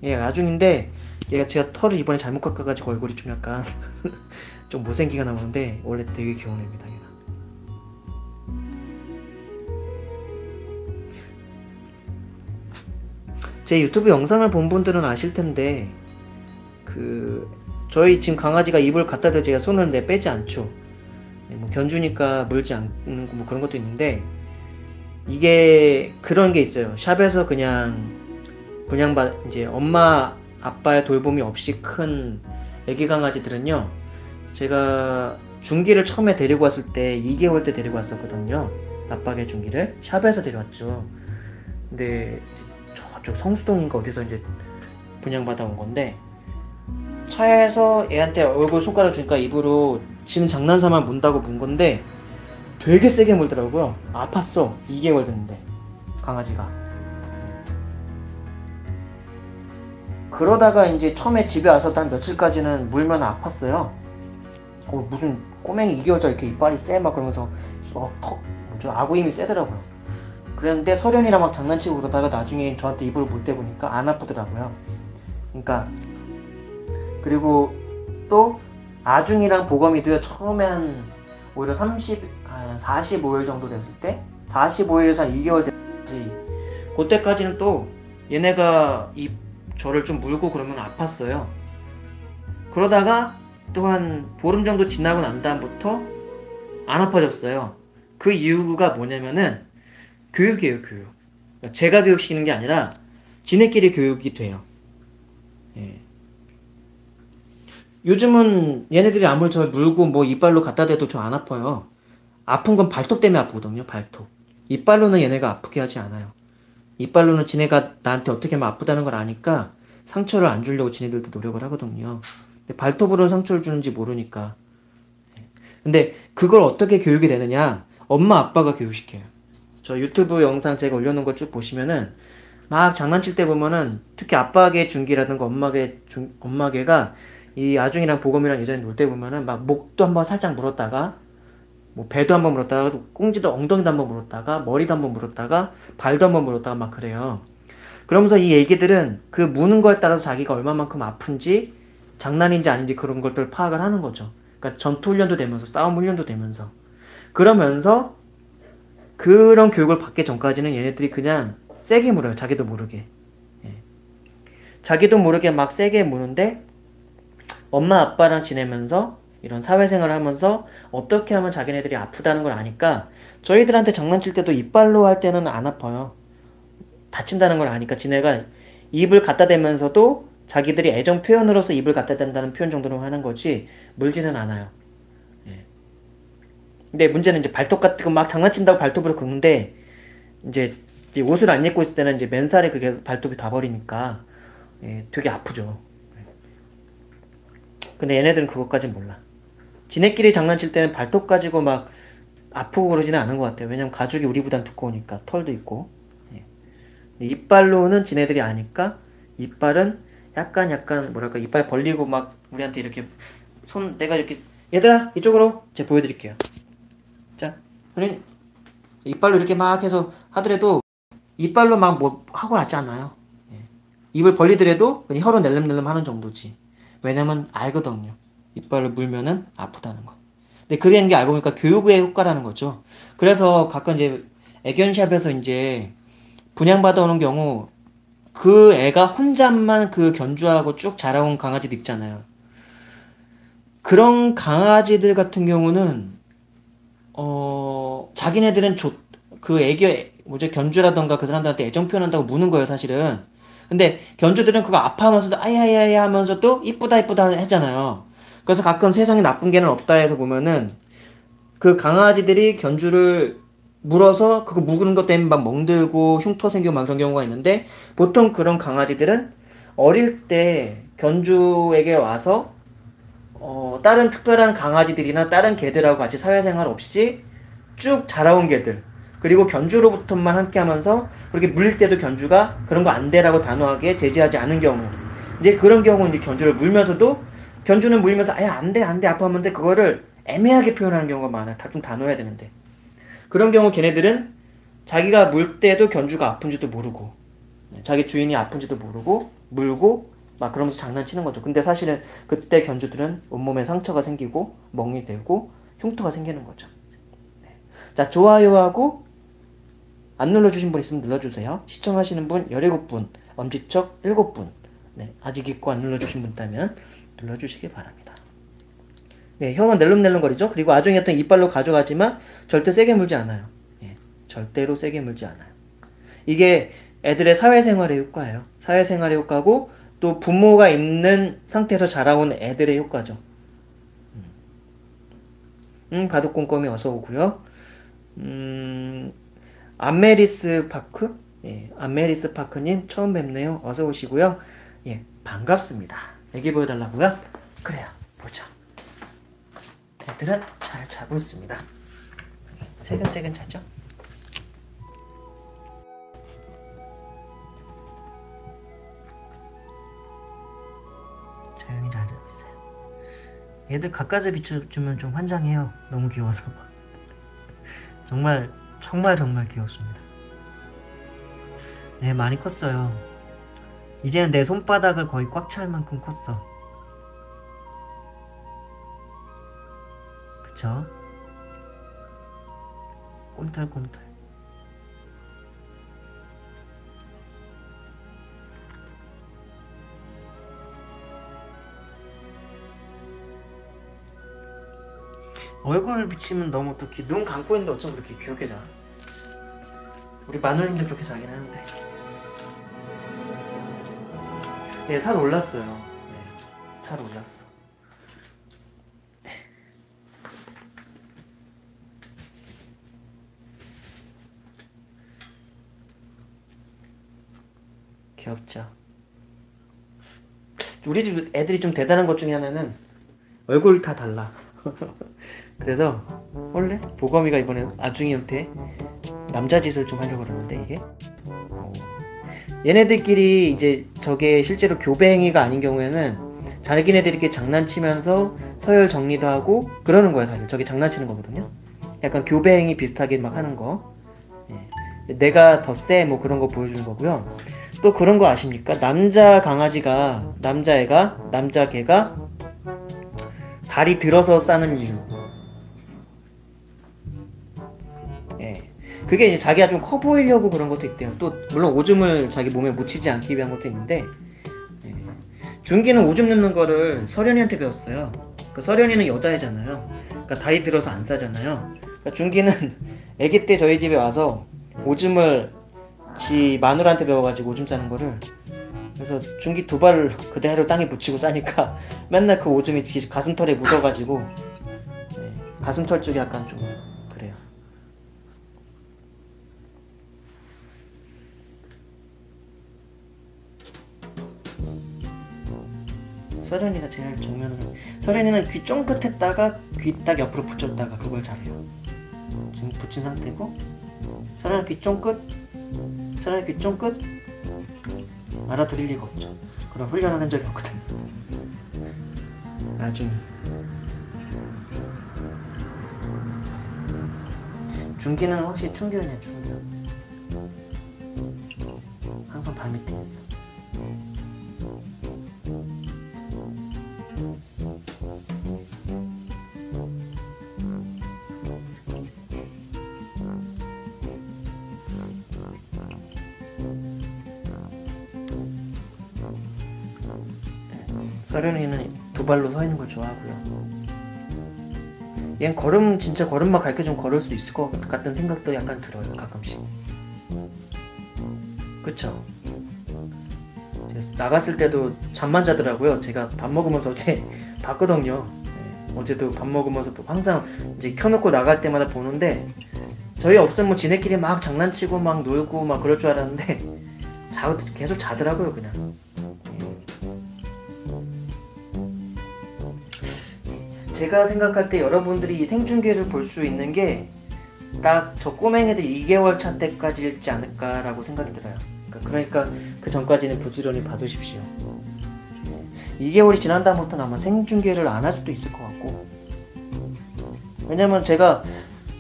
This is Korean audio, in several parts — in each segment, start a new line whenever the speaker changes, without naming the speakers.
예, 아중인데 얘가 제가 털을 이번에 잘못 깎아가지고 얼굴이 좀 약간 좀 못생기가 나오는데 원래 되게 귀여운 애입니다. 얘가. 제 유튜브 영상을 본 분들은 아실 텐데 그 저희 지금 강아지가 입을 갖다 대고 제가 손을 빼지 않죠. 예, 뭐 견주니까 물지 않는 뭐 그런 것도 있는데 이게 그런 게 있어요. 샵에서 그냥 분양받 이제 엄마 아빠의 돌봄이 없이 큰 애기 강아지들은요. 제가 중기를 처음에 데리고 왔을 때 2개월 때 데리고 왔었거든요. 압박의 중기를 샵에서 데려왔죠. 근데 이제 저쪽 성수동인가 어디서 이제 분양받아 온 건데 차에서 애한테 얼굴 손가락 주니까 입으로 지금 장난삼아 문다고 문 건데 되게 세게 물더라고요. 아팠어. 2개월 됐는데 강아지가. 그러다가 이제 처음에 집에 와서 한 며칠까지는 물면 아팠어요. 무슨 꼬맹이 2개월짜리 이렇게 이빨이 세 막 그러면서 뭐죠? 아구 힘이 세더라고요. 그랬는데 설현이랑 막 장난치고 그러다가 나중에 저한테 입으로 물 때 보니까 안 아프더라고요. 그러니까 그리고 또 아중이랑 보검이도요. 처음에 한 오히려 45일 정도 됐을 때 45일에서 한 2개월 됐지 그때까지는 또 얘네가 저를 좀 물고 그러면 아팠어요. 그러다가 또 한 보름 정도 지나고 난 다음부터 안 아파졌어요. 그 이유가 뭐냐면은 교육이에요. 교육. 그러니까 제가 교육시키는 게 아니라 지네끼리 교육이 돼요. 예. 요즘은 얘네들이 아무리 저를 물고 뭐 이빨로 갖다 대도 저 안 아파요. 아픈 건 발톱 때문에 아프거든요. 발톱. 이빨로는 얘네가 아프게 하지 않아요. 이빨로는 지네가 나한테 어떻게 하면 아프다는 걸 아니까 상처를 안 주려고 지네들도 노력을 하거든요. 근데 발톱으로는 상처를 주는지 모르니까. 근데 그걸 어떻게 교육이 되느냐? 엄마 아빠가 교육시켜요. 저 유튜브 영상 제가 올려놓은 거 쭉 보시면은 막 장난칠 때 보면은 특히 아빠개 중기라든가 엄마개가 이 아중이랑 보검이랑 예전에 놀 때 보면은 막 목도 한번 살짝 물었다가 뭐 배도 한번 물었다가 꽁지도 엉덩이도 한번 물었다가 머리도 한번 물었다가 발도 한번 물었다가 막 그래요. 그러면서 이 애기들은 그 무는 거에 따라서 자기가 얼마만큼 아픈지 장난인지 아닌지 그런 것들을 파악을 하는 거죠. 그러니까 전투 훈련도 되면서 싸움 훈련도 되면서 그러면서 그런 교육을 받기 전까지는 얘네들이 그냥 세게 물어요. 자기도 모르게. 예. 자기도 모르게 막 세게 무는데 엄마 아빠랑 지내면서 이런 사회생활을 하면서 어떻게 하면 자기네들이 아프다는 걸 아니까 저희들한테 장난칠 때도 이빨로 할 때는 안 아파요. 다친다는 걸 아니까 지네가 입을 갖다 대면서도 자기들이 애정 표현으로서 입을 갖다 댄다는 표현 정도로 하는 거지 물지는 않아요. 예. 근데 문제는 이제 발톱 같은 거 막 장난친다고 발톱으로 긁는데 이제 옷을 안 입고 있을 때는 이제 맨살에 그게 발톱이 다 버리니까 예, 되게 아프죠. 근데 얘네들은 그것까진 몰라. 지네끼리 장난칠 때는 발톱 가지고 막 아프고 그러지는 않은 것 같아요. 왜냐면 가죽이 우리보단 두꺼우니까 털도 있고. 예. 이빨로는 지네들이 아니까 이빨은 약간 뭐랄까 이빨 벌리고 막 우리한테 이렇게 내가 이렇게 얘들아 이쪽으로 제가 보여드릴게요. 자, 선생님 이빨로 이렇게 막 해서 하더라도 이빨로 막 뭐 하고 하지 않아요. 예. 입을 벌리더라도 그냥 혀로 낼름낼름 하는 정도지. 왜냐면 알거든요. 이빨을 물면은 아프다는 거. 근데 그게 이게 알고 보니까 교육의 효과라는 거죠. 그래서 가끔 이제 애견샵에서 이제 분양받아 오는 경우 그 애가 혼자만 그 견주하고 쭉 자라온 강아지도 있잖아요. 그런 강아지들 같은 경우는 자기네들은 그 애기 뭐죠 견주라던가 그 사람들한테 애정 표현한다고 무는 거예요 사실은. 근데 견주들은 그거 아파하면서도 아야야야 하면서도 이쁘다 이쁘다 하잖아요. 그래서 가끔 세상에 나쁜 개는 없다 해서 보면은 그 강아지들이 견주를 물어서 그거 묵은 것 때문에 막 멍들고 흉터 생기고 막 그런 경우가 있는데 보통 그런 강아지들은 어릴 때 견주에게 와서 다른 특별한 강아지들이나 다른 개들하고 같이 사회생활 없이 쭉 자라온 개들 그리고 견주로부터만 함께 하면서 그렇게 물릴 때도 견주가 그런 거 안 돼라고 단호하게 제지하지 않은 경우 이제 그런 경우는 이제 견주를 물면서도 견주는 물면서 아야 안 돼 아파하는데 그거를 애매하게 표현하는 경우가 많아. 좀 단호해야 되는데 그런 경우 걔네들은 자기가 물 때도 견주가 아픈지도 모르고 자기 주인이 아픈지도 모르고 물고 막 그러면서 장난치는 거죠. 근데 사실은 그때 견주들은 온몸에 상처가 생기고 멍이 들고 흉터가 생기는 거죠. 자, 좋아요하고 안 눌러주신 분 있으면 눌러주세요. 시청하시는 분 17분, 엄지척 7분. 네, 아직 있고 안 눌러주신 분 있다면 눌러주시기 바랍니다. 네, 혀는 낼름낼름거리죠. 그리고 아중이 어떤 이빨로 가져가지만 절대 세게 물지 않아요. 예, 절대로 세게 물지 않아요. 이게 애들의 사회생활의 효과예요. 사회생활의 효과고 또 부모가 있는 상태에서 자라온 애들의 효과죠. 바둑꼼꼼이 어서 오고요. 안메리스 파크? 예, 안메리스 파크님 처음 뵙네요. 어서 오시고요. 예, 반갑습니다. 애기 보여달라고요? 그래요, 보자. 애들은 잘 자고 있습니다. 새근새근 자죠? 조용히 잘 자고 있어요. 애들 가까이서 비춰주면 좀 환장해요. 너무 귀여워서. 정말 귀엽습니다. 네, 많이 컸어요. 이제는 내 손바닥을 거의 꽉 찰 만큼 컸어. 그쵸? 꼼털꼼털. 얼굴을 비치면 너무 어떻게 눈 감고 있는데 어쩜 그렇게 귀엽게 자. 우리 마누님도 그렇게 자긴 하는데. 네, 살 올랐어요. 네, 살 올랐어. 귀엽죠. 우리 집 애들이 좀 대단한 것 중에 하나는 얼굴 다 달라. 그래서 원래 보검이가 이번에 아중이한테 남자 짓을 좀 하려고 그러는데 이게 얘네들끼리 이제 저게 실제로 교배행위가 아닌 경우에는 자기네들끼리 장난치면서 서열 정리도 하고 그러는 거야. 사실 저게 장난치는 거거든요. 약간 교배행위 비슷하게 막 하는 거. 예. 내가 더 세 뭐 그런 거 보여주는 거고요. 또 그런 거 아십니까? 남자 강아지가 남자 개가 다리 들어서 싸는 이유. 예. 그게 이제 자기가 좀 커 보이려고 그런 것도 있대요. 또 물론 오줌을 자기 몸에 묻히지 않기 위한 것도 있는데, 예. 준기는 오줌 넣는 거를 서련이한테 배웠어요. 그 서련이는 여자애잖아요. 그러니까 다리 들어서 안 싸잖아요. 그러니까 준기는 아기 때 저희 집에 와서 오줌을 지 마누라한테 배워가지고 오줌 싸는 거를, 그래서 준기 두 발을 그대로 땅에 묻히고 싸니까 맨날 그 오줌이 가슴털에 묻어가지고, 네, 가슴털 쪽이 약간 좀 그래요. 서련이가 제일 정면으로, 서련이는 귀 쫑긋했다가 귀 딱 옆으로 붙였다가 그걸 잘해요. 지금 붙인 상태고, 서련이 귀 쫑긋, 서련이 귀 쫑긋, 알아들을 리가 없죠. 그런 훈련을 한 적이 없거든요. 나중에 중기는 확실히 충격이네. 충격. 항상 발 밑에 있어. 서련이는 두 발로 서 있는 걸 좋아하고요. 얘는 걸음 진짜 걸음만 가르쳐주면 걸을 수 있을 것 같다는 생각도 약간 들어요. 가끔씩. 그쵸? 나갔을 때도 잠만 자더라고요. 제가 밥 먹으면서 어제 봤거든요. 네, 어제도 밥 먹으면서 항상 이제 켜놓고 나갈 때마다 보는데, 저희 없으면 지네끼리 막 장난치고 막 놀고 막 그럴 줄 알았는데 계속 자더라고요. 그냥. 제가 생각할 때 여러분들이 이 생중계를 볼 수 있는 게 딱 저 꼬맹이들이 2개월 차 때까지일지 않을까라고 생각이 들어요. 그러니까 그 전까지는 부지런히 봐두십시오. 2개월이 지난 다음부터는 아마 생중계를 안 할 수도 있을 것 같고, 왜냐면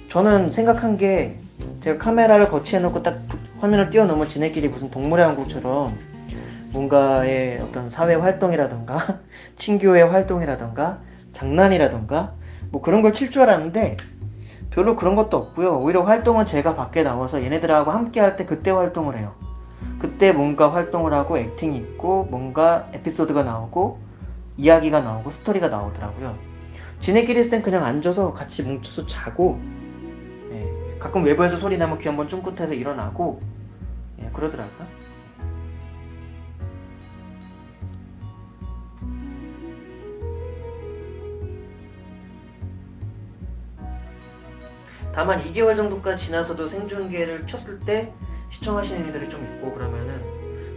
저는 생각한 게, 제가 카메라를 거치해놓고 딱 화면을 뛰어넘어 지네끼리 무슨 동물의 왕국처럼 뭔가의 어떤 사회 활동이라던가 친교의 활동이라던가 장난이라던가 뭐 그런 걸 칠 줄 알았는데 별로 그런 것도 없고요. 오히려 활동은 제가 밖에 나와서 얘네들하고 함께 할 때 그때 활동을 해요. 그때 뭔가 활동을 하고 액팅이 있고 뭔가 에피소드가 나오고 이야기가 나오고 스토리가 나오더라고요. 지네끼리 있을 땐 그냥 앉아서 같이 뭉쳐서 자고, 예, 가끔 외부에서 소리 나면 귀 한번 쫑긋해서 일어나고, 예, 그러더라고요. 다만 2개월 정도까지 지나서도 생중계를 켰을 때 시청하시는 분들이 좀 있고 그러면은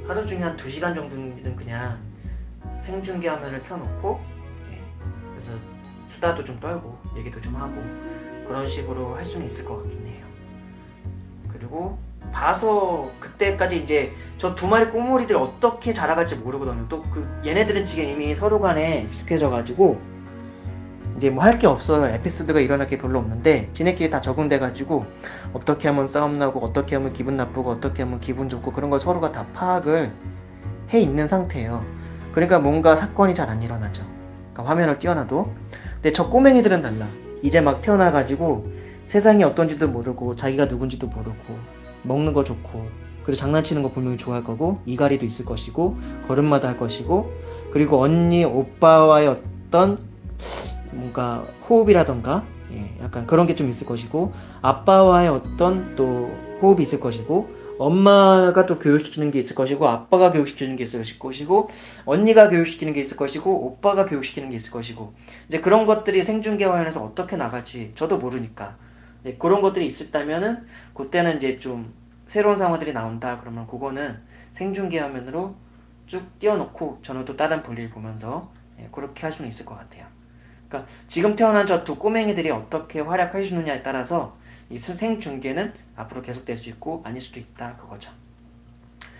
하루 중에 한 2시간 정도는 그냥 생중계 화면을 켜놓고, 예, 그래서 수다도 좀 떨고 얘기도 좀 하고 그런 식으로 할 수는 있을 것 같긴 해요. 그리고 봐서 그때까지 이제 저 2마리 꼬물이들 어떻게 자라갈지 모르거든요. 또 그 얘네들은 지금 이미 서로 간에 익숙해져가지고 이제 뭐 할 게 없어요. 에피소드가 일어날 게 별로 없는데 지네끼리 다 적응돼가지고 어떻게 하면 싸움 나고 어떻게 하면 기분 나쁘고 어떻게 하면 기분 좋고 그런 걸 서로가 다 파악을 해 있는 상태예요. 그러니까 뭔가 사건이 잘 안 일어나죠. 그러니까 화면을 띄워놔도. 근데 저 꼬맹이들은 달라. 이제 막 태어나가지고 세상이 어떤지도 모르고 자기가 누군지도 모르고 먹는 거 좋고 그리고 장난치는 거 분명히 좋아할 거고 이갈이도 있을 것이고 걸음마다 할 것이고 그리고 언니 오빠와의 어떤 뭔가 호흡이라던가, 예, 약간 그런 게 좀 있을 것이고 아빠와의 어떤 또 호흡이 있을 것이고 엄마가 또 교육시키는 게 있을 것이고 아빠가 교육시키는 게 있을 것이고 언니가 교육시키는 게 있을 것이고 오빠가 교육시키는 게 있을 것이고 이제 그런 것들이 생중계 화면에서 어떻게 나갈지 저도 모르니까 이제 그런 것들이 있었다면은 그때는 이제 좀 새로운 상황들이 나온다 그러면 그거는 생중계 화면으로 쭉 띄워놓고 저는 또 다른 볼일 보면서, 예, 그렇게 할 수는 있을 것 같아요. 그러니까 지금 태어난 저 2 꼬맹이들이 어떻게 활약할 수 있느냐에 따라서 이 생중계는 앞으로 계속될 수 있고 아닐 수도 있다 그거죠.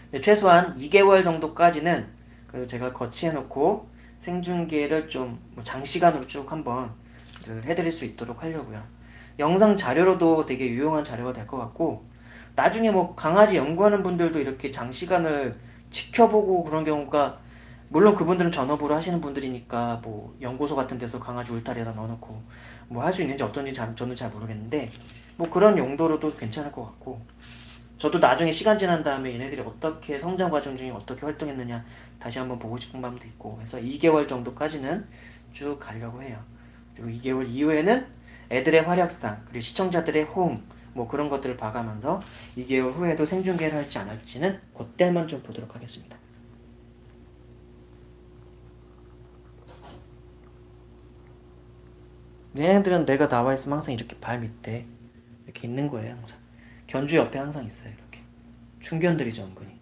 근데 최소한 2개월 정도까지는 그 제가 거치해놓고 생중계를 좀 장시간으로 쭉 한번 해드릴 수 있도록 하려고요. 영상 자료로도 되게 유용한 자료가 될 것 같고 나중에 뭐 강아지 연구하는 분들도 이렇게 장시간을 지켜보고 그런 경우가 물론 그분들은 전업으로 하시는 분들이니까 뭐 연구소 같은 데서 강아지 울타리에다 넣어놓고 뭐 할 수 있는지 어떤지 저는 잘 모르겠는데 뭐 그런 용도로도 괜찮을 것 같고 저도 나중에 시간 지난 다음에 얘네들이 어떻게 성장 과정 중에 어떻게 활동했느냐 다시 한번 보고 싶은 마음도 있고 해서 2개월 정도까지는 쭉 가려고 해요. 그리고 2개월 이후에는 애들의 활약상 그리고 시청자들의 호응 뭐 그런 것들을 봐가면서 2개월 후에도 생중계를 할지 안 할지는 그때만 좀 보도록 하겠습니다. 얘네들은 내가 나와 있으면 항상 이렇게 발 밑에 이렇게 있는 거예요. 항상 견주 옆에 항상 있어요. 이렇게 충견들이죠 은근히.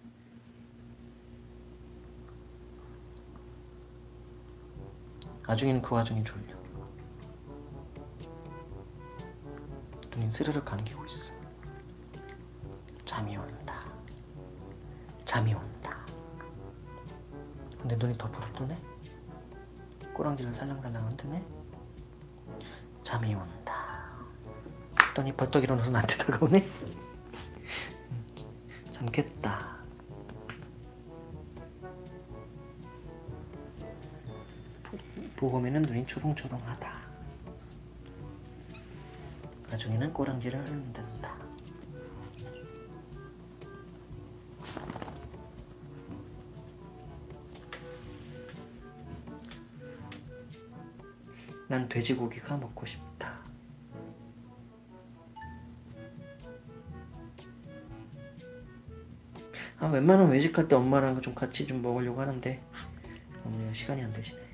나중에는 그 와중에 졸려. 눈이 스르르 감기고 있어. 잠이 온다. 잠이 온다. 근데 눈이 더 부를 뜨네. 꼬랑지를 살랑살랑 흔드네. 잠이 온다. 했더니 벌떡 일어나서 나한테 다가오네. 잠겠다. 보검에는 눈이 초롱초롱하다. 나중에는 꼬랑지를 흔든다. 난 돼지고기가 먹고 싶다. 웬만하면 외식할 때 엄마랑 좀 같이 좀 먹으려고 하는데 시간이 안 되시네.